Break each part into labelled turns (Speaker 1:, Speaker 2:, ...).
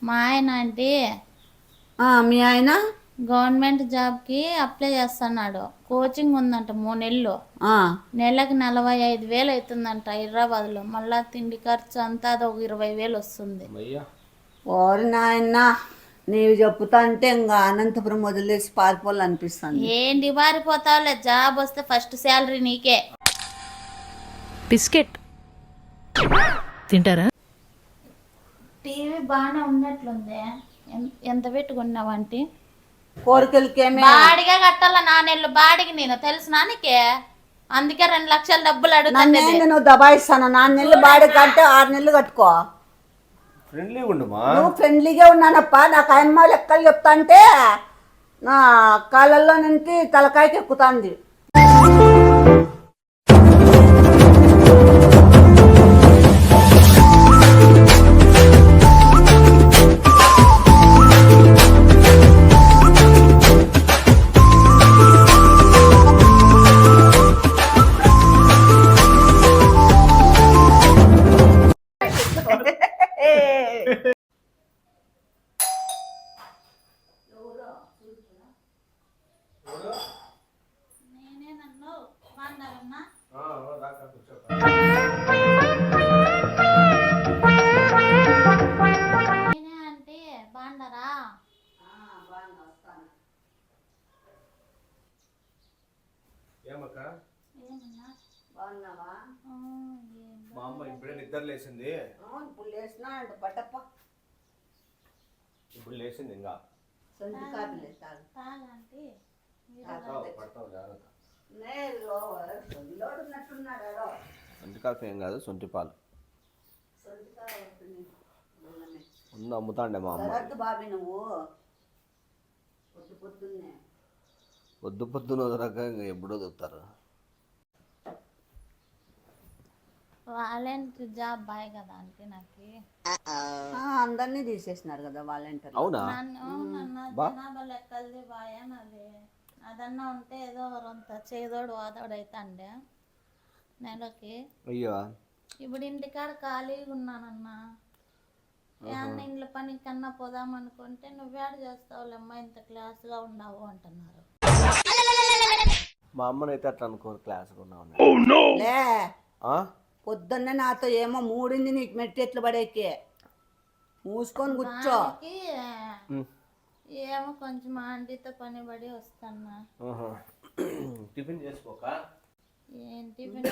Speaker 1: మా ఆయన అంటే
Speaker 2: మీ ఆయన
Speaker 1: గవర్నమెంట్ జాబ్కి అప్లై చేస్తున్నాడు. కోచింగ్ ఉందంట 3 నెలలు. నెలకు 45,000 అవుతుందంట హైదరాబాద్లో. మళ్ళా తిండి ఖర్చు అంతా అది ఒక 20,000 వస్తుంది.
Speaker 2: ఓరి నాయన, నీవు చెప్పుతా అంటే ఇంకా అనంతపురం వదిలేసి పారిపోవాలనిపిస్తుంది.
Speaker 1: ఏంటి పారిపోతావులే, జాబ్ వస్తే ఫస్ట్ శాలరీ నీకే.
Speaker 3: బిస్కెట్ తింటారా?
Speaker 1: టీవీ బాగానే ఉన్నట్లుంది. ఎంత పెట్టుకున్నావంటే
Speaker 2: కోరికలకేమే
Speaker 1: బాడిగా కట్టాల 4 నెలలు బాడికి, నేను తెలుసునా నీకే? అందుకే 2 లక్షల డబ్బులు అడుగుతాను.
Speaker 2: నువ్వు దబాయిస్తాను. 4 నెలలు బాడీ కంటే 6 నెలలు కట్టుకో. నువ్వు ఫ్రెండ్లీగా ఉన్నానప్ప. నాకు అమ్మ లెక్కలు చెప్తా అంటే నా కాళ్ళల్లో నుంచి తలకాయకి ఎక్కుతాంది.
Speaker 4: మా అమ్మ ఇప్పుడే నిద్ర లేచింది. ఇప్పుడు లేచింది ఇంకా సొంటి కాఫీ ఏం కాదు, సొంటి పాలు ముందు అమ్ముతాండే మా అమ్మ.
Speaker 2: బాబీ నువ్వు
Speaker 4: పొద్దు పొద్దున వదలక ఎప్పుడో దొరుకుతారు.
Speaker 1: వాలంటీర్ జాబ్ బాయ్ కదా అంటే నాకు
Speaker 2: అందరినీ తీసేసినారు కదా వాలంటీర్.
Speaker 4: అవునా?
Speaker 1: జనాభా లెక్కలది బాయ్ అన్నది. అదన్నా ఉంటే ఏదో కొంత చేదోడు వాదోడు అవుతాండే నెలకి.
Speaker 4: అయ్యో,
Speaker 1: ఇప్పుడు ఇంటికాడ ఖాళీగా ఉన్నానన్నా. ఏమన్నా ఇంట్లో పని కన్నా పోదాం అనుకుంటే నువ్వేడ చేస్తావులేమ్మా, ఇంత క్లాస్గా ఉండవు అంటున్నారు.
Speaker 4: మా అమ్మనైతే అట్లా అనుకోరు, క్లాస్గా ఉన్నావు.
Speaker 2: పొద్దున్నే నాతో ఏమో మూడింది నీకు మెట్టెట్లు పడేకి. మూసుకొని కూర్చో.
Speaker 1: ఏమో కొంచెం ఆంటీతో పని పడి వస్తానా.
Speaker 4: టిఫిన్ చేసుకోక
Speaker 1: ఏం టిఫిన్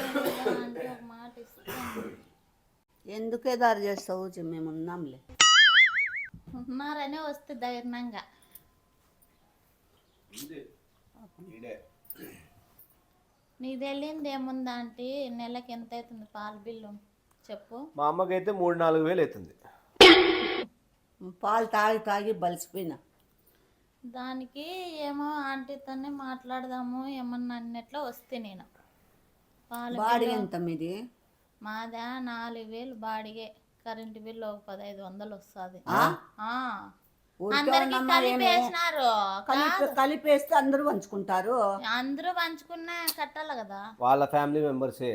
Speaker 1: అంటే ఒక మాట ఇస్తాను.
Speaker 2: ఎందుకే దారి చేస్తావు? మేము ఉన్నాంలే.
Speaker 1: ఉన్నారనే వస్తే ధైర్యంగా. నీకు తెలియంది ఏముందా అంటే నెలకి ఎంత అవుతుంది పాల బిల్లు చెప్పు.
Speaker 4: మా అమ్మకైతే 3-4 వేలు అవుతుంది.
Speaker 2: పాలు తాగి తాగి బలిసిపోయినా.
Speaker 1: దానికి ఏమో ఆంటీతోనే మాట్లాడదాము ఏమన్నా అన్నట్లో వస్తే నేను.
Speaker 2: బాడిగ ఎంత మీది?
Speaker 1: మాదా 4,000 బాడిగే. కరెంటు బిల్లు ఒక 1,500 వస్తుంది.
Speaker 2: కలిపేస్తే అందరూ పంచుకుంటారు.
Speaker 1: అందరూ పంచుకున్నా కట్టాలి కదా.
Speaker 4: వాళ్ళ ఫ్యామిలీ మెంబర్సే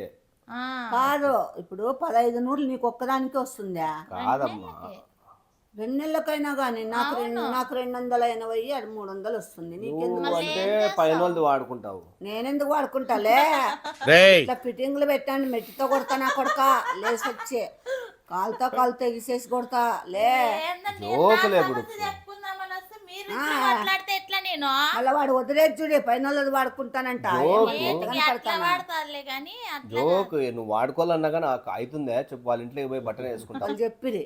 Speaker 2: కాదు. ఇప్పుడు 1500 నీకు ఒక్కదానికి వస్తుందా?
Speaker 4: కాదమ్మా,
Speaker 2: 2 నెలలకైనా కానీ నాకు 280, 300 వస్తుంది. నీకెందుకు
Speaker 4: అంటే పైన వాళ్ళది వాడుకుంటావు.
Speaker 2: నేనెందుకు వాడుకుంటాలే? ఇట్లా ఫిట్టింగ్లు పెట్టండి, మెట్టితో కొడతానా కొడక లేసి వచ్చే కాలుతో ఎగిసేసి కొడతా లే. అలా వాడు వదిలేదు చూడే, పైన వాళ్ళది వాడుకుంటానంట.
Speaker 4: జోక్, నువ్వు వాడుకోవాలన్నా కానీ అవుతుందా చెప్పు? వాళ్ళ ఇంట్లోకి పోయి బట్టలు వేసుకుంటా
Speaker 2: చెప్పిరి.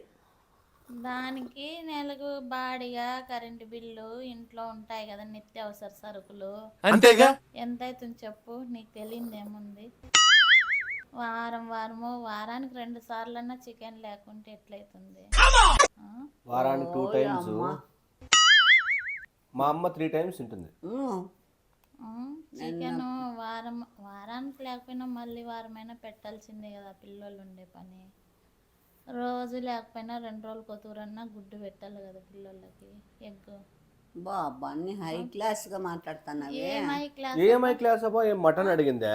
Speaker 1: దానికి నెలకు బాడిగా కరెంటు బిల్లు ఇంట్లో ఉంటాయి కదా నిత్యావసర సరుకులు, అంతేగా. ఎంత అవుతుంది చెప్పు? నీకు తెలియదు ఏముంది? వారానికి 2 సార్లన్నా చికెన్ లేకుంటే ఎట్లయితుంది?
Speaker 4: వారానికి 2 టైమ్స్. మా అమ్మ 3 టైమ్స్ ఉంటుంది
Speaker 1: చికెన్. వారానికి లేకపోయినా మళ్ళీ వారమైనా పెట్టాల్సిందే కదా, పిల్లలు ఉండే పని. రోజు లేకపోయినా 2 రోజులు కొత్తూరన్నా గుడ్డు పెట్టాలి కదా పిల్లలకి, ఎగ్.
Speaker 2: బాబా అన్ని హై క్లాస్ గా మాట్లాడుతున్నావు.
Speaker 4: ఏమై క్లాస్ అబ్బా? ఏం మటన్ అడిగిందా?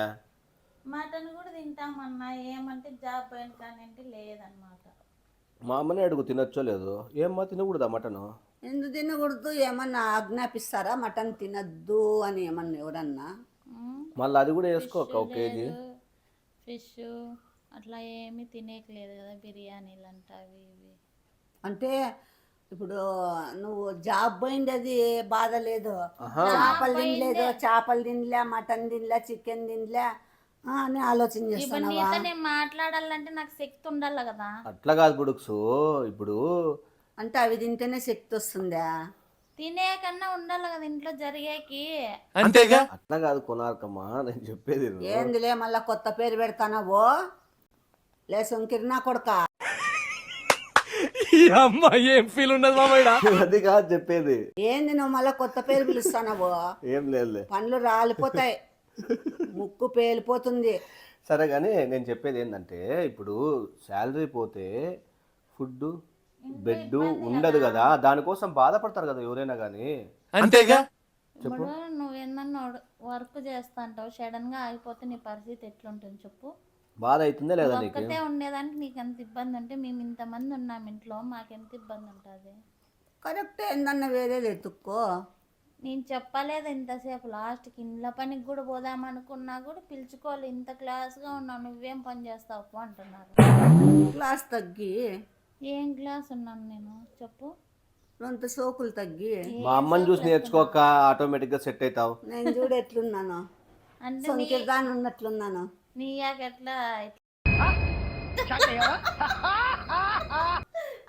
Speaker 1: మటన్ కూడా తింటామన్నా. ఏమంటే జాబ్ పోయిన కానీ లేదన్నమాట.
Speaker 4: మా అమ్మనే అడుగు తినొచ్చో లేదో. ఏమ్మా తినకూడదా మటను?
Speaker 2: ఎందుకు తినకూడదు? ఏమన్నా ఆజ్ఞాపిస్తారా మటన్ తినద్దు అని ఏమన్నా ఎవరన్నా?
Speaker 4: మళ్ళీ అది కూడా వేసుకోక 1 కేజీ.
Speaker 1: ఫిష్ అట్లా ఏమీ తినేయట్లేదు కదా, బిర్యానీలు అంట అవి ఇవి.
Speaker 2: అంటే ఇప్పుడు నువ్వు జాబ్ పోయింది, అది బాధ లేదు. చేపలు తినలేదు, చేపలు తినలే, మటన్ తినలే, చికెన్ తినలే అని ఆలోచన
Speaker 1: ఇప్పుడు
Speaker 2: చేస్తాను.
Speaker 1: నీతో నేను మాట్లాడాలంటే నాకు శక్తి ఉండాలి కదా.
Speaker 4: అట్లా కాదు బుడుక్సు. ఇప్పుడు
Speaker 2: అంటే అవి తింటేనే శక్తి వస్తుందా?
Speaker 1: తినే కన్నా ఉండాలి కదా ఇంట్లో జరిగేకి.
Speaker 3: అంతేగా.
Speaker 4: అట్లా కాదు కొనార్కమ్మా, నేను చెప్పేది విను.
Speaker 2: ఏందిలే మళ్ళా కొత్త పేరు పెడతానవో లే సొంకిరినా కొడక.
Speaker 3: ఈ అమ్మ ఏం ఫీల్ ఉన్నది మామయ్య.
Speaker 4: అది కాదు చెప్పేది.
Speaker 2: ఏంది నువ్వు మళ్ళా కొత్త పేరు పిలుస్తానవో?
Speaker 4: ఏం లేదులే.
Speaker 2: పండ్లు రాలిపోతాయి, ముక్కు పేలిపోతుంది.
Speaker 4: సరే కానీ నేను చెప్పేది ఏంటంటే, ఇప్పుడు శాలరీ పోతే ఫుడ్ బెడ్ ఉండదు కదా, దానికోసం బాధపడతారు కదా ఎవరైనా కానీ.
Speaker 3: అంతేగా.
Speaker 1: ఇప్పుడు నువ్వేమన్నా వర్క్ చేస్తా అంటావు, సడన్ గా ఆగిపోతే నీ పరిస్థితి ఎట్లుంటుంది చెప్పు.
Speaker 4: బాధ అవుతుందా లేదా నీకు?
Speaker 1: ఒక్కతే ఉండేదానికి నీకు ఎంత ఇబ్బంది ఉంటే మేము ఇంతమంది ఉన్నాం ఇంట్లో, మాకెంత ఇబ్బంది ఉంటుంది.
Speaker 2: కరెక్ట్. ఏందన్నా వేరేది ఎత్తుక్కో.
Speaker 1: నేను చెప్పలేదు ఇంతసేపు, లాస్ట్కి ఇండ్ల పనికి కూడా పోదామనుకున్నా కూడా పిలుచుకోవాలి, ఇంత క్లాస్గా ఉన్నావు నువ్వేం పని చేస్తావు అంటున్నారు.
Speaker 2: క్లాస్ తగ్గి
Speaker 1: ఏం క్లాస్ ఉన్నాను నేను చెప్పు.
Speaker 2: అంత సోకులు తగ్గి
Speaker 4: మా అమ్మని చూసి నేర్చుకోక ఆటోమేటిక్గా సెట్ అవుతావు.
Speaker 2: నేను చూడు ఎట్లున్నాను,
Speaker 1: అంటే
Speaker 2: సొంకిరిదాన్ని ఉన్నట్లున్నాను.
Speaker 1: నీ ఎట్లా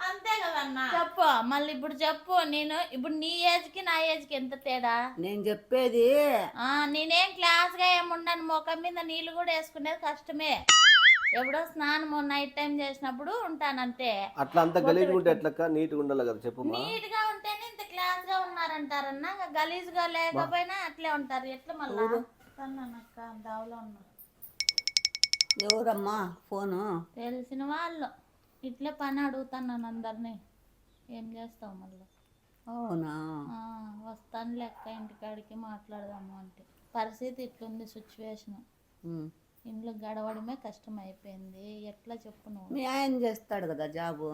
Speaker 1: అంతే కదన్నా. చెప్పు మళ్ళీ ఇప్పుడు చెప్పు. నేను ఇప్పుడు నీ ఏజ్కి నా ఏజ్కి ఎంత తేడా?
Speaker 2: నేను చెప్పేది
Speaker 1: నేనేం క్లాస్గా ఏముండను, ముఖం మీద నీళ్ళు కూడా వేసుకునేది కష్టమే. ఎప్పుడో స్నానం నైట్ టైం చేసినప్పుడు ఉంటానంతే.
Speaker 4: అట్లా అంత గలీజ్ ఉంటే ఎట్లక్క? నీట్గా ఉండాలి కదా చెప్పు.
Speaker 1: నీట్ గా ఉంటేనే ఇంత క్లాస్ గా ఉన్నారంటారన్నా, గలీజ్ గా లేకపోయినా అట్లే ఉంటారు. ఎట్లా మళ్ళా అక్క దావలో ఉన్నా.
Speaker 2: ఎవరమ్మా ఫోను?
Speaker 1: తెలిసిన వాళ్ళు. ఇట్లే పని అడుగుతాను అందరినీ. ఏం చేస్తావు మళ్ళీ?
Speaker 2: అవునా?
Speaker 1: వస్తాను లెక్క ఇంటికాడికి మాట్లాడదాము అంటే. పరిస్థితి ఇట్లుంది సిచ్యువేషన్. ఇంట్లో గడవడమే కష్టం అయిపోయింది. ఎట్లా చెప్పు నువ్వు?
Speaker 2: మీ ఆయన చేస్తాడు కదా జాబు.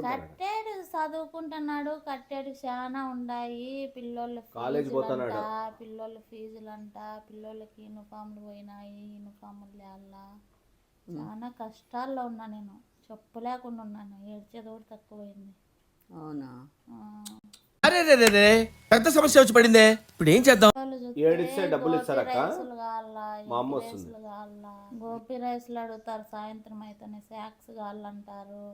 Speaker 1: కట్టేడు చదువుకుంటున్నాడు, కట్టేడు చాలా ఉన్నాయి. పిల్లోళ్ళ పిల్లోళ్ళ ఫీజులు అంట, పిల్లోళ్ళకి యూనిఫామ్లు పోయినాయి, యూనిఫామ్లు లేల్లా. చాలా కష్టాల్లో ఉన్నా నేను, చెప్పలేకుండా ఉన్నాను. ఏడ్చేది కూడా తక్కువైంది.
Speaker 2: అవునా?
Speaker 3: అరే రే రే రే, పెద్ద సమస్య వచ్చి పడిందే. ఇప్పుడు ఏం చేద్దాం?
Speaker 4: ఏడిస్తే డబ్బులు ఇస్తారక్క? మా అమ్మ వస్తుంది.
Speaker 1: గోపి రైస్లు అడుగుతారు, సాయంత్రం అయితేనే స్నాక్స్ కావాలంటారు,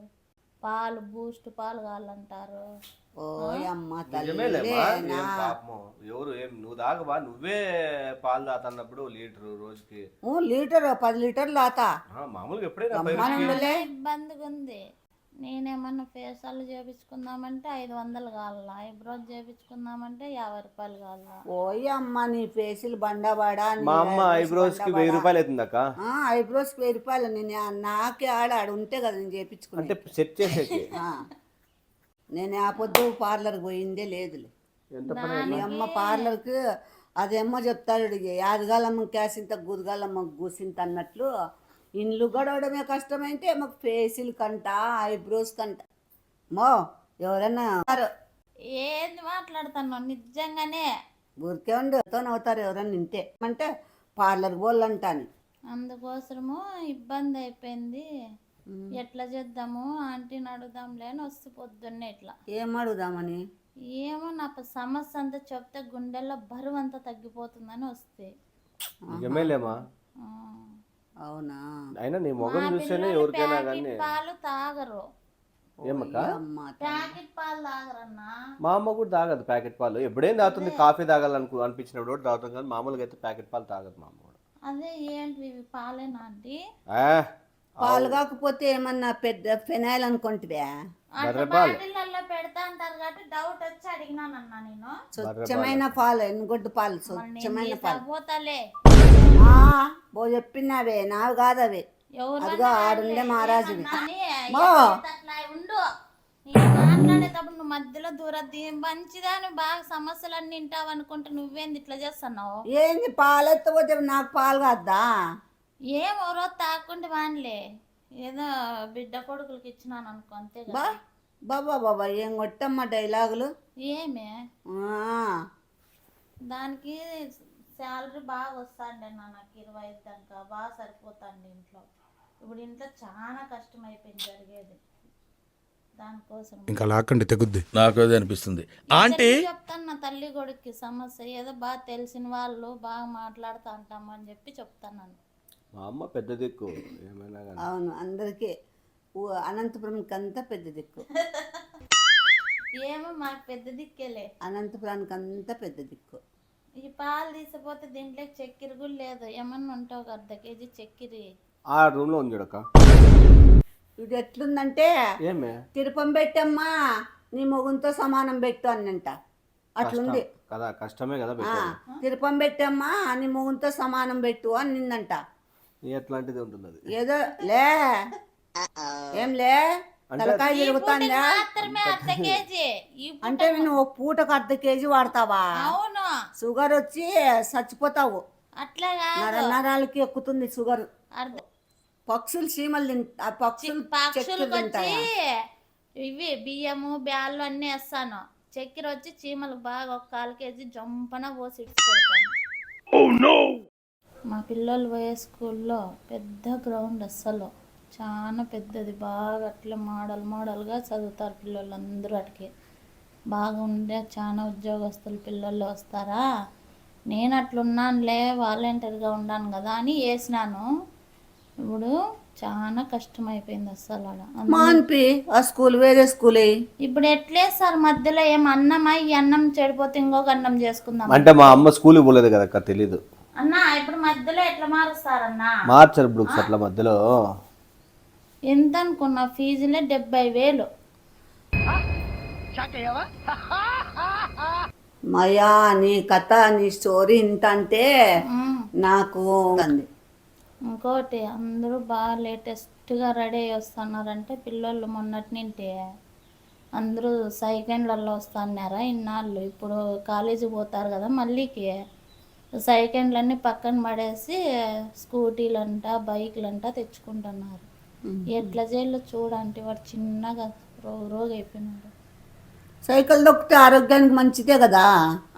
Speaker 1: పాలు బూస్ట్ పాలు కావాలంటారు.
Speaker 2: ఓ అమ్మ
Speaker 4: ఎవరు ఏం నువ్వు దాగవా? నువ్వే పాలు తాతన్నప్పుడు లీటరు రోజుకి.
Speaker 2: లీటర్ 10 లీటర్లు తాత
Speaker 4: మామూలుగా ఎప్పుడైనా
Speaker 1: ఇబ్బందిగా ఉంది. నేనేమన్నా ఫేషియల్ చేయించుకుందామంటే 500 కావాలా, ఐబ్రోస్ చేయించుకుందామంటే 50 రూపాయలు కావాలా.
Speaker 2: ఓయ్ అమ్మ నీ ఫేషియల్ బండవాడా?
Speaker 4: మా అమ్మ ఐబ్రోస్ కి 1000 రూపాయలు అవుతుందక్క.
Speaker 2: ఐబ్రోస్ 1000 రూపాయలు. నేను నాకే ఆడ ఉంటే కదా నేను చేయించుకున్నా,
Speaker 4: సెట్ చేసేకి.
Speaker 2: నేను ఆ పొద్దు పార్లర్కి పోయిందే లేదులే. మీ అమ్మ పార్లర్కి అదేమో చెప్తాడు, యాదగాలమ్మ క్యాసింత గుదగాలమ్మ గూసింత అన్నట్లు. ఇండ్లు గడవడమే కష్టమైతే మాకు ఫేషియల్ కంట ఐబ్రోస్ కంట మో ఎవరన్నా
Speaker 1: ఏంది మాట్లాడుతాను నిజంగానే.
Speaker 2: ఊరికే ఉండతో అవుతారు ఎవరన్నా ఇంతే అంటే పార్లర్ పోళ్ళంటాను.
Speaker 1: అందుకోసము ఇబ్బంది అయిపోయింది. ఎట్లా చేద్దాము ఆంటీని అడుగుదాంలే అని వస్తు పొద్దున్నే. ఇట్లా
Speaker 2: ఏం అడుగుదామని?
Speaker 1: ఏమో నా సమస్య అంతా చెప్తే గుండెల్లో బరువు అంతా తగ్గిపోతుందని వస్తే.
Speaker 2: అవునా?
Speaker 4: అయినా నీ మొగం చూస్తేనే ఎవరికైనా కానీ
Speaker 1: పాలు తాగరు.
Speaker 4: ఏమక్క?
Speaker 1: ప్యాకెట్ పాలు తాగరన్నా.
Speaker 4: మా అమ్మ కూడా తాగదు ప్యాకెట్ పాలు. ఎప్పుడేం తాగుతుంది, కాఫీ అనిపించినప్పుడు కూడా తాగుతాం, కానీ మామూలుగా అయితే ప్యాకెట్ పాలు తాగదు మా అమ్మ కూడా.
Speaker 1: అదే ఏంటి ఇవి పాలేనా ఆంటీ?
Speaker 2: పాలు కాకపోతే ఏమన్నా పెద్ద ఫెనాయిల్ అనుకుంటువా?
Speaker 1: బాటిల్లో పెడతా అంటారు కాబట్టి డౌట్ వచ్చి అడిగినానన్నా నేను.
Speaker 2: స్వచ్ఛమైన పాలు, ఎన్నుగొడ్డు పాలు, స్వచ్ఛమైన పాలు.
Speaker 1: పోతాలే
Speaker 2: బో చెప్పినావే, నావి కాదవి. అదిగో ఆడుండే మహారాజువి.
Speaker 1: ఉండు మాట్లాడేటప్పుడు నువ్వు మధ్యలో మంచిదాని బాగా సమస్యలన్నీ వింటావు అనుకుంటే నువ్వేంది ఇట్లా చేస్తున్నావు?
Speaker 2: ఏంది పాలు ఎత్తపోతే నాకు పాలు కాద్దా?
Speaker 1: ఏం ఎవరో తాకుంటే వానిలే. ఏదో బిడ్డ కొడుకులకి ఇచ్చినాను అనుకో అంతే కదా.
Speaker 2: బా బాబా బాబా ఏం కొట్టమ్మా డైలాగులు.
Speaker 1: ఏమే
Speaker 2: ఆ,
Speaker 1: దానికి శాలరీ బాగా వస్తాండే నాకు 25 దాకా బాగా సరిపోతాండి ఇంట్లో. ఇప్పుడు ఇంట్లో చాలా కష్టం అయిపోయింది జరిగేది దానికోసం.
Speaker 5: ఇంకా లాక్కండి తెగుద్ది.
Speaker 3: నాకు అదే అనిపిస్తుంది. ఆంటీ
Speaker 1: చెప్తాను నా తల్లి కొడుక్కి సమస్య ఏదో బాగా తెలిసిన వాళ్ళు బాగా మాట్లాడుతూ అంటామని చెప్పి చెప్తాను.
Speaker 4: మా అమ్మ పెద్ద దిక్కు ఏమైనా కానీ.
Speaker 2: అవును అందరికీ అనంతపురంకి అంతా పెద్ద దిక్కు.
Speaker 1: ఏమో మాకు పెద్ద దిక్కేలే.
Speaker 2: అనంతపురానికి అంతా పెద్ద దిక్కు.
Speaker 1: ఈ పాలు తీసిపోతే దీంట్లో చక్కెర కూడా లేదు. ఏమన్నా ఉంటావు ఒక 1/2 కేజీ చక్కెర.
Speaker 4: ఆ రూమ్లో ఉంది చూడక్క.
Speaker 2: ఇది ఎట్లుందంటే
Speaker 4: ఏమే
Speaker 2: తిరుపం పెట్టమ్మా నీ మొగుంతో సమానం పెట్టు అన్నంట. అట్లుంది
Speaker 4: కదా, కష్టమే కదా
Speaker 2: ఆ,
Speaker 4: పెట్టాలి.
Speaker 2: తిరుపం పెట్టమ్మా నీ మొగుంతో సమానం పెట్టు అని నిందంట.
Speaker 4: ఎట్లాంటిది ఉంటుంది అది.
Speaker 2: ఏదో లే ఏం లే తలకాయ తిరుగుతాందా
Speaker 1: మాత్రమే 1/2 కేజీ.
Speaker 2: అంటే నువ్వు ఒక పూటకు 1/2 కేజీ వాడతావా?
Speaker 1: అవును
Speaker 2: షుగర్ వచ్చి చచ్చిపోతావు.
Speaker 1: అట్లా కాదు.
Speaker 2: నరాలకి ఎక్కుతుంది షుగర్.
Speaker 1: అర్ధ-
Speaker 2: పక్షులు చీమలు ఆ పక్షులు చక్కెర
Speaker 1: పక్షులకు వచ్చి
Speaker 2: తింటాయా?
Speaker 1: ఇవి బియ్యము బ్యాళ్ళు అన్నీ వేస్తాను. చక్కెర వచ్చి చీమలకు బాగా ఒక 1/4 కేజీ జంపన పోసి ఇడిచి పెడతాను. మా పిల్లలు పోయే స్కూల్లో పెద్ద గ్రౌండ్, అస్సలు చాలా పెద్దది. బాగా అట్లా మోడల్గా చదువుతారు పిల్లలు అందరూ. అటుకే బాగా ఉండే చాలా ఉద్యోగస్తులు పిల్లలు వస్తారా. నేను అట్లున్నానులే వాలంటీర్గా ఉన్నాను కదా అని వేసినాను. ఇప్పుడు చాలా కష్టం అయిపోయింది అస్సలు అలా.
Speaker 2: మాన్పి ఆ స్కూల్ వేరే స్కూల్.
Speaker 1: ఇప్పుడు ఎట్లేస్తారు మధ్యలో ఏం అన్నమా, ఈ అన్నం చెడిపోతే ఇంకొక అన్నం చేసుకుందాం
Speaker 4: అంటే మా అమ్మ స్కూల్కి పోలేదు కదా అక్క, తెలీదు.
Speaker 1: అన్నా. ఇప్పుడు మధ్యలో ఎట్లా మారుస్తారన్నా?
Speaker 4: మార్చారు బుక్స్ అట్లా మధ్యలో.
Speaker 1: ఎంత అనుకున్నా ఫీజులే 70,000.
Speaker 2: మయా నీ కథ నీ స్టోరీ ఇంత అంటే నాకు అంది.
Speaker 1: ఇంకోటి అందరూ బాగా లేటెస్ట్గా రెడీ అయ్యి వస్తున్నారంటే పిల్లలు మొన్నటి నుండి అందరూ సైకిళ్ళల్లో వస్తున్నారా ఇన్నాళ్ళు. ఇప్పుడు కాలేజీ పోతారు కదా మళ్ళీకి సైకిళ్ళన్నీ పక్కన పడేసి స్కూటీలంట బైక్లంట తెచ్చుకుంటున్నారు. ఎట్లా చేయాలో చూడండి. వాడు చిన్నగా రోగి అయిపోయినాడు.
Speaker 2: సైకిల్ దొక్కితే ఆరోగ్యానికి మంచిదే కదా.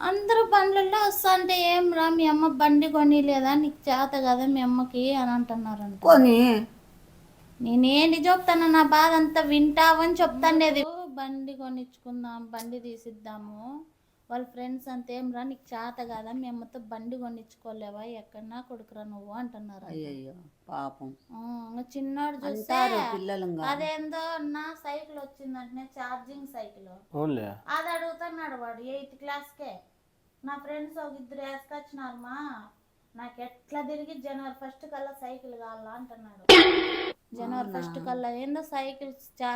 Speaker 1: అందరూ బండ్లలో వస్తుంటే ఏం రా మీ అమ్మ బండి కొని లేదా నీకు చేత కదా మీ అమ్మకి అని అంటున్నారంట.
Speaker 2: కొని
Speaker 1: నేనేంటి చెప్తాను నా బాధ అంతా వింటావని చెప్తాండేది. బండి కొనిచ్చుకుందాం, బండి తీసిద్దాము. వాళ్ళ ఫ్రెండ్స్ అంతా ఏం రా నీకు చేత కదా మీ అమ్మతో బండి కొనిచ్చుకోలేవా ఎక్కడన్నా కొడుకురా నువ్వు అంటున్నారు.
Speaker 2: అయ్యయ్యో పాపం
Speaker 1: చిన్నోడు చూస్తే
Speaker 2: అంటారు పిల్లలు.
Speaker 1: అదేందో నా సైకిల్ వచ్చిందంటే ఛార్జింగ్ సైకిల్
Speaker 4: ఓన్లీ
Speaker 1: అది అడుగుతున్నాడు వాడు 8th క్లాస్కే. నా ఫ్రెండ్స్ ఒక 2 వేసుకొచ్చినారమ్మా నాకు ఎట్లా తిరిగి జనవరి 1st కల్లా సైకిల్ కావాలా అంటున్నాడు. జనవరి 1st కల్లా ఏందో సైకిల్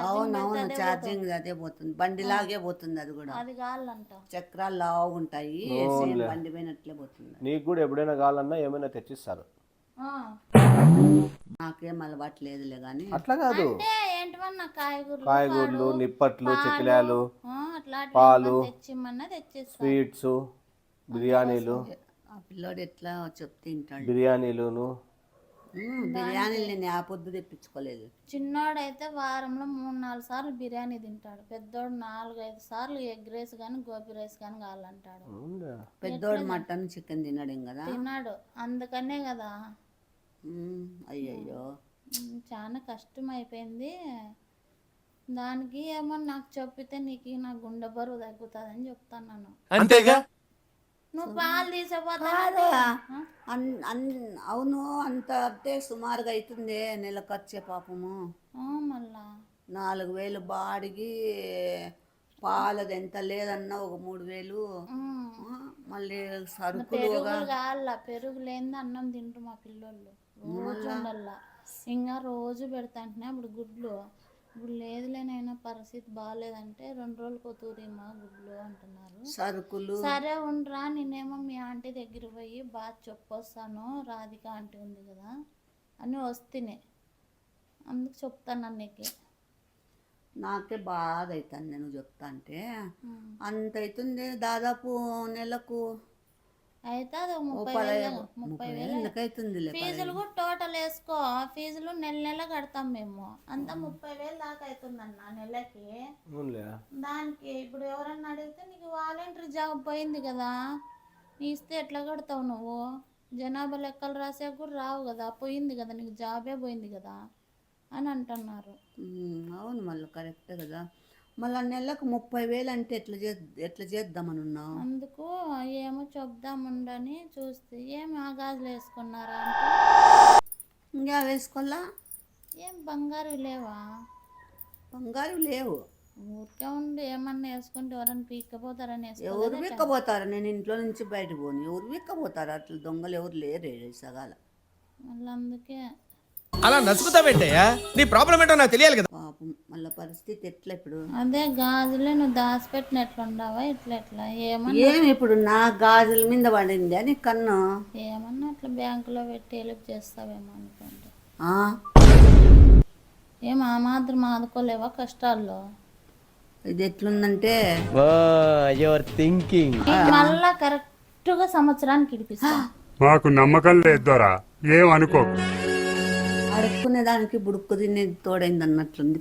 Speaker 2: అవునవును ఛార్జింగ్ అదే పోతుంది, బండిలాగే పోతుంది. అది కూడా
Speaker 1: అది కావాలంట.
Speaker 2: చక్రాలు లావుగా ఉంటాయి, సేమ్ బండి పోయినట్లే పోతుంది.
Speaker 4: నీకు కూడా ఎప్పుడైనా కావాలన్నా ఏమైనా తెచ్చిస్తారు.
Speaker 2: నాకేం అలవాటు లేదులే కానీ.
Speaker 4: అట్లా కాదు,
Speaker 1: అంటే ఏంటమన్నా
Speaker 4: కాయగూరలు, నిప్పట్లు, చెక్కిలాలు,
Speaker 1: అట్లాంటి
Speaker 4: పాలు,
Speaker 1: తెచ్చిమ్మన్నా తెచ్చిస్తా.
Speaker 4: స్వీట్స్, బిర్యానీలు.
Speaker 2: ఆ పిల్లోడు ఎట్లా చెప్తే తింటాడు.
Speaker 4: బిర్యానీలును
Speaker 2: బిర్యానీలు నేను ఆ పొద్దు తెప్పించుకోలేదు.
Speaker 1: చిన్నోడైతే వారంలో 3-4 సార్లు బిర్యానీ తింటాడు. పెద్దోడు 4-5 సార్లు ఎగ్ రైస్ కానీ గోబీ రైస్ కానీ కావాలంటాడు.
Speaker 2: పెద్దోడు మటన్ చికెన్ తినడు కదా.
Speaker 1: తిన్నాడు అందుకనే కదా.
Speaker 2: అయ్యయ్యో
Speaker 1: చాలా కష్టం అయిపోయింది. దానికి ఏమో నాకు చెప్పితే నీకు నా గుండె బరువు తగ్గుతుందని చెప్తాను.
Speaker 3: అంతేగా.
Speaker 1: నువ్వు పాలు తీసిపోతా.
Speaker 2: అవును అంత అంటే సుమారుగా అవుతుంది నెల ఖర్చే పాపము.
Speaker 1: మళ్ళా
Speaker 2: 4,000 బాడిగి పాలది ఎంత లేదన్నా ఒక 3,000. మళ్ళీ సరుకులు
Speaker 1: కావాల పెరుగు లేని అన్నం తింటారు మా పిల్లలు రోజు ఉండల్లా. ఇంకా రోజు పెడతాంటే అప్పుడు గుడ్లు ఇప్పుడు లేదులేనైనా పరిస్థితి బాగాలేదంటే 2 రోజులకు తూరిమా గుడ్లు అంటున్నారు.
Speaker 2: సరుకులు
Speaker 1: సరే ఉండరా నేనేమో మీ ఆంటీ దగ్గర పోయి బాగా చెప్పొస్తాను, రాధిక ఆంటీ ఉంది కదా అని వస్తేనే అందుకు చెప్తాను. నీకు
Speaker 2: నాకే బాధ అవుతుంది నేను చెప్తా అంటే. అంత అవుతుంది దాదాపు నెలకు
Speaker 1: అయితే అది
Speaker 2: ఓ
Speaker 1: 30,000
Speaker 2: అవుతుందిలే.
Speaker 1: ఫీజులు కూడా టోటల్ వేసుకో, ఫీజులు నెల కడతాం మేము, అంతా 30,000 దాకా అవుతుందన్న నెలకి.
Speaker 4: అవునులే.
Speaker 1: దానికి ఇప్పుడు ఎవరన్నా అడిగితే నీకు వాలంటరీ జాబ్ పోయింది కదా, నీ ఇస్తే ఎట్లా కడతావు నువ్వు, జనాభా లెక్కలు రాసే కూడా రావు కదా, పోయింది కదా నీకు, జాబే పోయింది కదా అని అంటున్నారు.
Speaker 2: అవును, మళ్ళీ కరెక్టే కదా. మళ్ళీ నెలకు 30,000 అంటే ఎట్లా చేద్దామని ఉన్నావు?
Speaker 1: అందుకు ఏమో చెప్దాముండని చూస్తే ఏం ఆ గాజులు వేసుకున్నారా అంటే
Speaker 2: ఇంకా వేసుకోవాలా?
Speaker 1: ఏం బంగారు లేవా?
Speaker 2: బంగారు లేవు.
Speaker 1: ఊరికే ఉండి ఏమన్నా వేసుకుంటే ఎవరన్నా పీక్కపోతారని
Speaker 2: ఎవరు
Speaker 1: వేసుకోలేదా?
Speaker 2: విక్కబోతారు? నేను ఇంట్లో నుంచి బయటకు పోను, ఎవరు విక్కబోతారు? అట్లా దొంగలు ఎవరు లేరే సగాల.
Speaker 1: మళ్ళీ అందుకే
Speaker 3: అలా నసుకుతావేంటయ్యా? నీ ప్రాబ్లం ఏంటో నాకు తెలియాలి కదా.
Speaker 2: పాపం మళ్ళీ పరిస్థితి ఎట్లా ఇప్పుడు?
Speaker 1: అదే గాజులే నువ్వు దాచిపెట్టినట్లుండవా, ఇట్లా ఏమన్నా
Speaker 2: ఏమి ఇప్పుడు నా గాజుల మీద పడింది అని కన్ను?
Speaker 1: ఏమన్నా అట్లా బ్యాంకులో పెట్టి హెల్ప్ చేస్తావేమో అనుకుంటే.
Speaker 2: ఆ?
Speaker 1: ఏం ఆ మాత్రం ఆదుకోలేవా కష్టాల్లో?
Speaker 2: ఇది ఎట్లుందంటే
Speaker 1: మళ్ళా కరెక్ట్గా సంవత్సరానికి ఇడిపిస్తా.
Speaker 5: మాకు నమ్మకం లేదు దొరా, ఏమనుకోకు.
Speaker 2: అడుక్కునే దానికి బుడుక్కు తినేది తోడైంది అన్నట్లుంది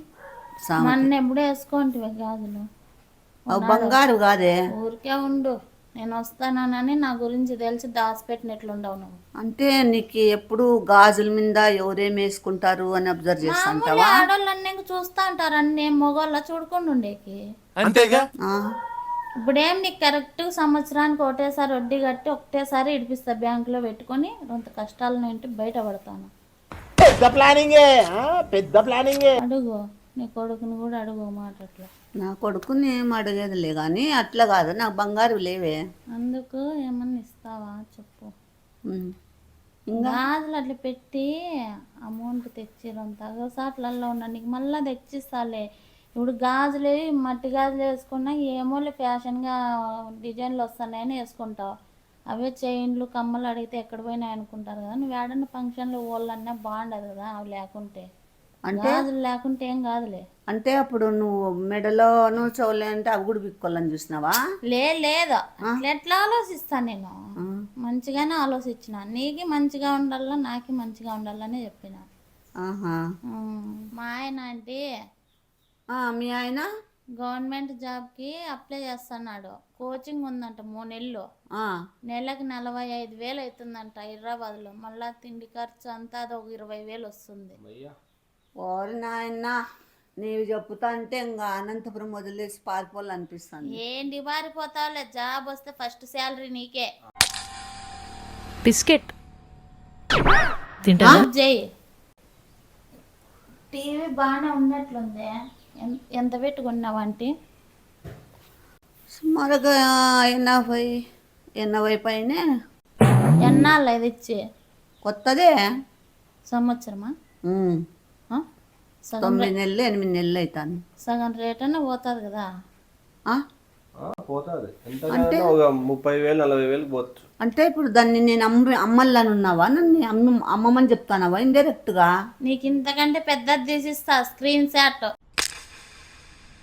Speaker 2: సామెత.
Speaker 1: మొన్న ఎప్పుడు వేసుకోంటివే గాజులు?
Speaker 2: అవి బంగారు కాదే.
Speaker 1: ఊరికే ఉండు, నేను వస్తానని నా గురించి తెలిసి దాచిపెట్టినట్లుండవు నువ్వు.
Speaker 2: అంటే నీకు ఎప్పుడు గాజుల మీద ఎవరేం వేసుకుంటారు అని అబ్జర్వ్ చేస్తుంటావా?
Speaker 1: ఆడోళ్ళన్నీ చూస్తా అంటారు, అన్ని మొగోళ్ళ చూడకుండా ఉండేకి.
Speaker 3: అంతేగా.
Speaker 2: ఆ?
Speaker 1: ఇప్పుడేం నీకు కరెక్ట్ సంవత్సరానికి ఒకటేసారి వడ్డీ కట్టి ఒకటేసారి ఇడిపిస్తా బ్యాంకులో పెట్టుకొని, కొంత కష్టాల నుండి బయటపడతాను. అడుగు నీ కొడుకుని కూడా అడుగు మాట అట్లా.
Speaker 2: నా కొడుకుని ఏం అడిగేదిలే కానీ అట్లా కాదు, నాకు బంగారు లేవే.
Speaker 1: అందుకు ఏమన్నా ఇస్తావా చెప్పు.
Speaker 2: ఉమ్.
Speaker 1: గాజులు అట్లా పెట్టి అమౌంట్ తెచ్చిరంత అగసాట్లలో ఉన్నా నీకు మళ్ళీ తెచ్చిస్తాలే. ఇప్పుడు గాజులు మట్టి గాజులు వేసుకున్నా ఏమోలే ఫ్యాషన్గా డిజైన్లు వస్తున్నాయని వేసుకుంటావు, అవే చైన్లు కమ్మలు అడిగితే ఎక్కడ పోయినాయి అనుకుంటారు కదా. నువ్వు ఏడన్నా ఫంక్షన్లు వాళ్ళన్నా బాగుండదు కదా అవి లేకుంటే. గాజులు లేకుంటే ఏం కాదులే.
Speaker 2: అంటే అప్పుడు నువ్వు మెడలోను చెవులే అంటే అవి కూడా బిక్కోవాలని చూసినావా?
Speaker 1: లేదు ఎట్లా ఆలోచిస్తాను నేను, మంచిగానే ఆలోచించిన, నీకు మంచిగా ఉండాలా నాకు మంచిగా ఉండాలనే చెప్పిన.
Speaker 2: ఆహా.
Speaker 1: మా ఆయన అంటే
Speaker 2: మీ ఆయన
Speaker 1: గవర్నమెంట్ జాబ్కి అప్లై చేస్తున్నాడు, కోచింగ్ ఉందంట 3 నెలలు, నెలకు 45,000 అవుతుందంట హైదరాబాద్లో, మళ్ళా తిండి ఖర్చు అంతా అది ఒక 20,000 వస్తుంది.
Speaker 2: ఓరి నాయన, నీవు చెప్పుతా అంటే ఇంకా అనంతపురం వదిలేసి పారిపోవాలనిపిస్తుంది.
Speaker 1: ఏంటి పారిపోతావులే, జాబ్ వస్తే ఫస్ట్ శాలరీ నీకే.
Speaker 6: బిస్కెట్ తింటా
Speaker 1: చెయ్యి. టీవీ బాగానే ఉన్నట్లుంది, ఎంత పెట్టుకున్నావంటే?
Speaker 2: సుమారుగా 80 పైన.
Speaker 1: ఎన్నాళ్ళు ఇది ఇచ్చి?
Speaker 2: కొత్తదే.
Speaker 1: సంవత్సరమా?
Speaker 2: 9 నెలలు 8 నెలలు అవుతాను.
Speaker 1: సగం రేట్ అన్న పోతుంది కదా.
Speaker 4: పోతుంది ఎంత, 30,000 40,000 పోవచ్చు.
Speaker 2: అంటే ఇప్పుడు దాన్ని నేను అమ్మల్లని ఉన్నావా, నన్ను అమ్మమని చెప్తానావా ఇండైరెక్ట్గా?
Speaker 1: నీకు ఇంతకంటే పెద్దది తీసిస్తా, స్క్రీన్ షాట్.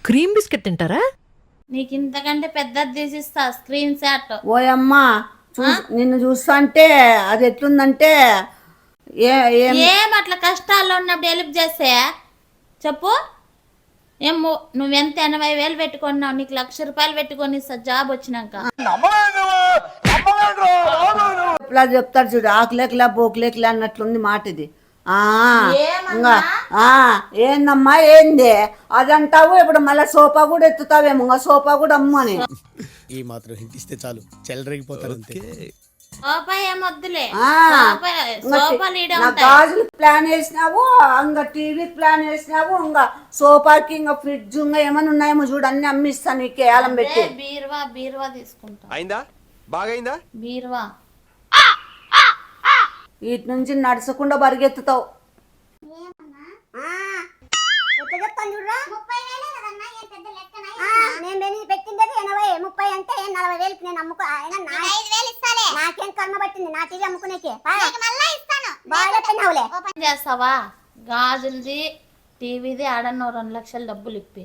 Speaker 6: క్రీమ్ బిస్కెట్ తింటారా?
Speaker 1: నీకు ఇంతకంటే పెద్దది తీసిస్తా, స్క్రీన్ షాట్.
Speaker 2: ఓయమ్మా, నిన్ను చూస్తా అంటే అది ఎట్లుందంటే
Speaker 1: ఏం అట్లా కష్టాల్లో ఉన్నప్పుడు హెల్ప్ చేస్తే చెప్పు. ఏమో నువ్వెంత 80,000 పెట్టుకున్నావు, నీకు 1,00,000 రూపాయలు పెట్టుకొని జాబ్ వచ్చినాక.
Speaker 2: ఇట్లా చెప్తారు చూడు, ఆకులేకలా బోకులేకలా అన్నట్లుంది మాట ఇది. ఏందమ్మా ఏంది అదంటావు, ఇప్పుడు మళ్ళీ సోఫా కూడా ఎత్తుతావేమో, ఇంకా సోఫా కూడా అమ్మని.
Speaker 3: ఈ మాత్రం హింట్ ఇస్తే చాలు, చెల్లరగిపోతారు అంతే.
Speaker 1: సోఫా ఏమొద్దులే,
Speaker 2: గాజులు ప్లాన్ వేసినావు, ఇంకా టీవీ ప్లాన్ వేసినావు, ఇంకా సోఫాకి ఇంకా ఫ్రిడ్జ్ ఇంకా ఏమైనా ఉన్నాయేమో చూడు, అన్ని అమ్మిస్తా నీకు ఏలం పెట్టి.
Speaker 1: బీరువా తీసుకుంటా.
Speaker 3: అయిందా? బాగైందా?
Speaker 1: బీరువా
Speaker 2: వీటి నుంచి నడచకుండా పరిగెత్తుతావు.
Speaker 7: పెట్టింది 80, 30 అంటే 40,000 నేను అమ్ముకో. నాకేం కర్మ పట్టింది నా టీవీ అమ్ముకునేకి?
Speaker 1: ఓపెన్ చేస్తావా? గాజులది టీవీది ఆడన్న 2 లక్షలు డబ్బులు ఇప్పి.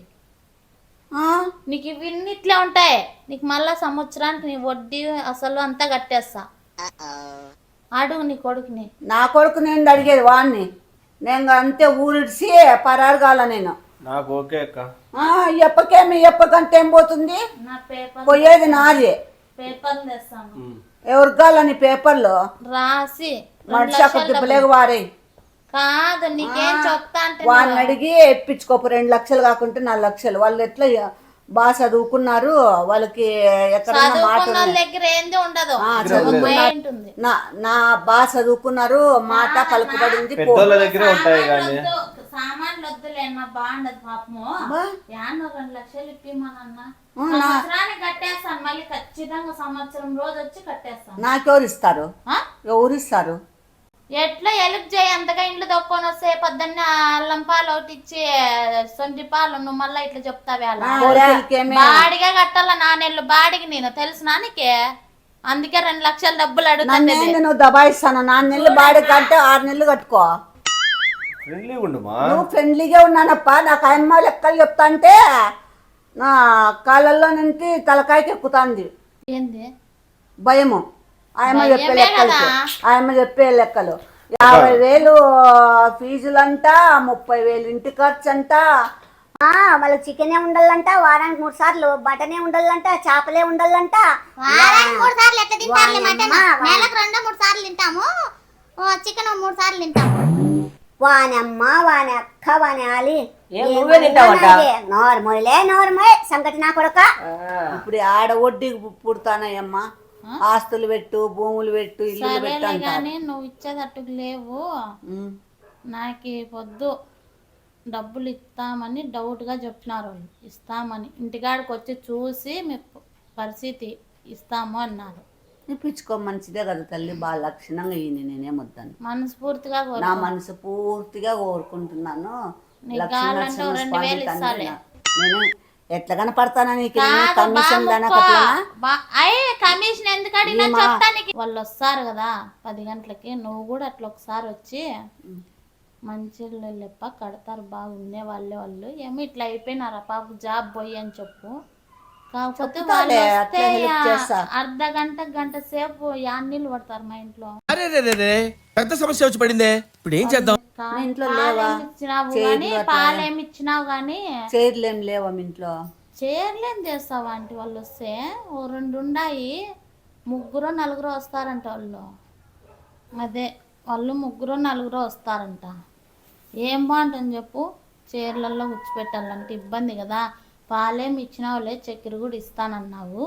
Speaker 1: నీకు ఇవన్నీ ఇట్లే ఉంటాయి. నీకు మళ్ళా సంవత్సరానికి నీ వడ్డీ అసలు అంతా కట్టేస్తా. అడుగు నీ కొడుకుని.
Speaker 2: నా కొడుకు నేను అడిగేది వాడిని. నేను అంతే ఊరిడిసి పరారు కాల నేను.
Speaker 4: నాకు ఓకే అక్క.
Speaker 2: ఎప్పకేమి ఎప్పకంటే ఏం పోతుంది,
Speaker 1: నా పేపర్
Speaker 2: పోయేది నాది.
Speaker 1: పేపర్లు తెస్తాను.
Speaker 2: ఎవరికి కావాలని పేపర్లు
Speaker 1: రాసి
Speaker 2: మనిషి అక్కడ తిప్పలేక వారే
Speaker 1: కాదు. నీకేం చెప్తా అంటే
Speaker 2: వాళ్ళని అడిగి ఇప్పించుకోపు. 2 లక్షలు కాకుంటే 4 లక్షలు. వాళ్ళు ఎట్లా బాగా చదువుకున్నారు, వాళ్ళకి ఎక్కడైనా మాట
Speaker 1: దగ్గర ఏంది ఉండదు.
Speaker 2: నా బాగా చదువుకున్నారు, మాట పలుకుబడింది.
Speaker 4: పెద్దోళ్ళ దగ్గరే ఉంటాయి కానీ
Speaker 1: సామాన్లు వద్దులే, నా బాగుండదు పాపము. 2 లక్షలు ఇప్పిమనన్నా సంవత్సరానికి కట్టేస్తాను. మళ్ళీ ఖచ్చితంగా సంవత్సరం రోజు వచ్చి కట్టేస్తాను.
Speaker 2: నాకెవరు ఇస్తారు? ఎవరు ఇస్తారు?
Speaker 1: ఎట్లా ఎలుపు చేయి అంతగా ఇంట్లో దొక్కొని వస్తే పొద్దున్న అల్లం పాలు ఒకటి ఇచ్చి సొంటి పాలు నువ్వు మళ్ళీ ఇట్లా చెప్తావే. అలా బాడిగా కట్టాల 4 నెలలు బాడికి నేను తెలుసునా నీకే. అందుకే 2 లక్షల డబ్బులు అడుగుతాను.
Speaker 2: నువ్వు దబాయిస్తాను. 4 నెలలు బాడిగ కంటే 6 నెలలు కట్టుకో. నువ్వు ఫ్రెండ్లీగా ఉన్నానప్ప. నాకు అమ్మ లెక్కలు చెప్తా అంటే నా కాళ్ళల్లో నుంచి తలకాయకి ఎక్కుతాంది.
Speaker 1: ఏంది
Speaker 2: భయము. ఆయమ్మ చెప్పే లెక్కలు, ఆయమ్మ చెప్పే లెక్కలు 50,000 ఫీజులంట, 30,000 ఇంటి ఖర్చు అంట.
Speaker 7: వాళ్ళకి చికెనే ఉండాలంట, వారానికి 3 సార్లు బటనే ఉండాలంట, చేపలే ఉండాలంట.
Speaker 8: వారానికి 3 సార్లు ఎట్లా తింటారులే మటన్? నెలకు 2-3 సార్లు తింటాము. చికెన్ 3 సార్లు తింటాము.
Speaker 7: వాని అమ్మ, వాని అక్క, వాని ఆలి
Speaker 2: నార్మలే
Speaker 7: సంగతి నా కొడక.
Speaker 2: ఇప్పుడు ఆడ వడ్డీ పుడతానయ్యమ్మా. ఆస్తులు పెట్టు, భూములు పెట్టు, ఇల్లు పెట్టు అంటారు.
Speaker 1: కానీ నువ్వు ఇచ్చేటట్టుకు లేవు. నాకు పొద్దు డబ్బులు ఇస్తామని డౌట్గా చెప్పినారు వాళ్ళు. ఇస్తామని ఇంటికాడికి వచ్చి చూసి మీ పరిస్థితి ఇస్తాము అన్నారు.
Speaker 2: ఇప్పించుకో, మంచిదే కదా తల్లి. బాగా లక్షణంగా ఇయ్యి, నేనేమొద్దాను.
Speaker 1: మనస్ఫూర్తిగా
Speaker 2: నా మనసు పూర్తిగా కోరుకుంటున్నాను.
Speaker 1: నీకు కావాలంటే 2,000 ఇస్తాలే.
Speaker 2: నేను ఎట్లా కనపడతానా నీకు?
Speaker 1: కమిషన్ ఎందుకు అడిగినా చెప్తానికి. వాళ్ళు వస్తారు కదా 10 గంటలకి. నువ్వు కూడా అట్లా ఒకసారి వచ్చి మంచి లెప్ప కడతారు, బాగుండే వాళ్ళు ఏమో ఇట్లా అయిపోయినారు ఆ పాపకు జాబ్ పోయి అని చెప్పు. కాకపోతే వాళ్ళు వస్తే అర్ధ గంట సేపు నీళ్ళు పడతారు మా ఇంట్లో.
Speaker 3: పెద్ద సమస్య వచ్చి పడిందే, ఇప్పుడు ఏం చేద్దాం?
Speaker 1: పాలేమి ఇచ్చినావు గానీ
Speaker 2: చైర్లేం లేవా మీ ఇంట్లో?
Speaker 1: చైర్లేం చేస్తావా అంటే వాళ్ళు వస్తే 2 ఉన్నాయి. 3-4 వస్తారంట వాళ్ళు. అదే వాళ్ళు 3-4 వస్తారంట. ఏం బాగుంటుంది చెప్పు. చైర్లలో కూర్చోపెట్టాలంటే ఇబ్బంది కదా. పాలేమి ఇచ్చినావులే, చక్కెర కూడా ఇస్తానన్నావు.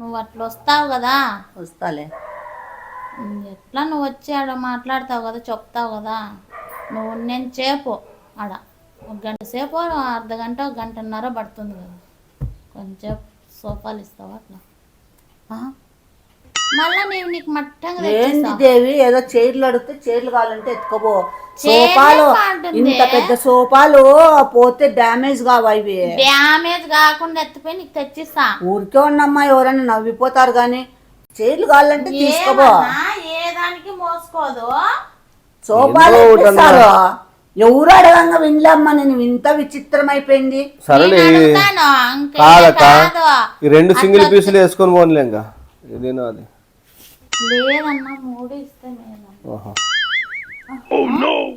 Speaker 1: నువ్వు అట్లా వస్తావు కదా.
Speaker 2: వస్తాలే.
Speaker 1: ఎట్లా నువ్వు వచ్చి ఆడ మాట్లాడతావు కదా, చెప్తావు కదా. నువ్వు నేను చేపు ఆడ 1 గంట సేపు, అర్ధ గంట 1 గంటన్నర పడుతుంది కదా. కొంచెం సోఫాలు ఇస్తావా అట్లా? మళ్ళా నీకు మట్టంగా
Speaker 2: ఏంది దేవి, ఏదో చైర్లు అడిగితే చైర్లు కావాలంటే ఎత్తుకోబో. సోఫాలు ఇంత పెద్ద సోఫాలు పోతే డ్యామేజ్ కావా? ఇవి
Speaker 1: డ్యామేజ్ కాకుండా ఎత్తిపోయి నీకు తెచ్చిస్తా.
Speaker 2: ఊరికే ఉన్నమ్మా, ఎవరైనా నవ్విపోతారు గాని. చైర్లు కావాలంటే తీసుకోబో.
Speaker 1: ఏ దానికి మోసుకోదు.
Speaker 2: సోఫాలు ఇస్తారు. ఎవరు అడగంగా వినలేమ్మా. నేను ఇంత విచిత్రం అయిపోయింది.
Speaker 4: సరేలే, ఈ 2 సింగిల్ పీసులు వేసుకొని పోన్లే. ఇంకా ఇదేనా అది
Speaker 1: లేదన్నా 3 ఇస్తే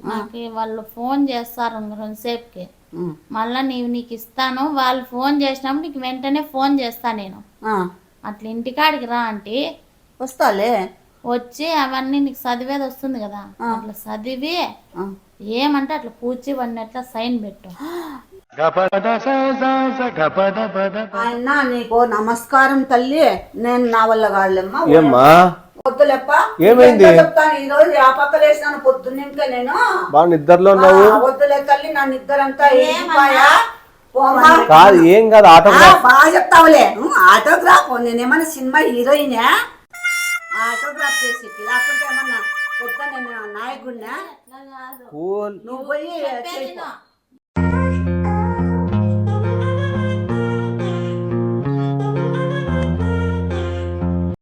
Speaker 1: నాకు వాళ్ళు ఫోన్ చేస్తారు 2 సేపుకి. మళ్ళా నీకు ఇస్తాను. వాళ్ళు ఫోన్ చేసినప్పుడు నీకు వెంటనే ఫోన్ చేస్తా నేను. అట్లా ఇంటికాడికి రా అంటే
Speaker 2: వస్తాలే.
Speaker 1: వచ్చి అవన్నీ నీకు చదివేది వస్తుంది కదా, అట్లా చదివి ఏమంటే అట్లా పూచి పడినట్ల సైన్ పెట్టు.
Speaker 2: ఆయన నీకు నమస్కారం తల్లి. నేను నా వల్ల కాదులేమ్మా. వద్దులేప్ప.
Speaker 4: ఏమైంది?
Speaker 2: చెప్తాను. ఈ రోజు ఆ పక్కన వేసినాను పొద్దున్న. ఇంకా నేను
Speaker 4: బాగా నిద్రలో ఉన్నావు.
Speaker 2: వద్దులే తల్లి, నా నిద్రంతా
Speaker 4: కాదు. ఏం కాదు, ఆటోగ్రాఫ్
Speaker 2: బాగా చెప్తావులే. ఆటోగ్రాఫ్ నేనేమన్నా సినిమా హీరోయినే? ఆటోగ్రాఫ్ చేసి లేకుంటే ఏమన్నా పొద్దున్న నేను నాయకుడినా? నువ్వు పోయి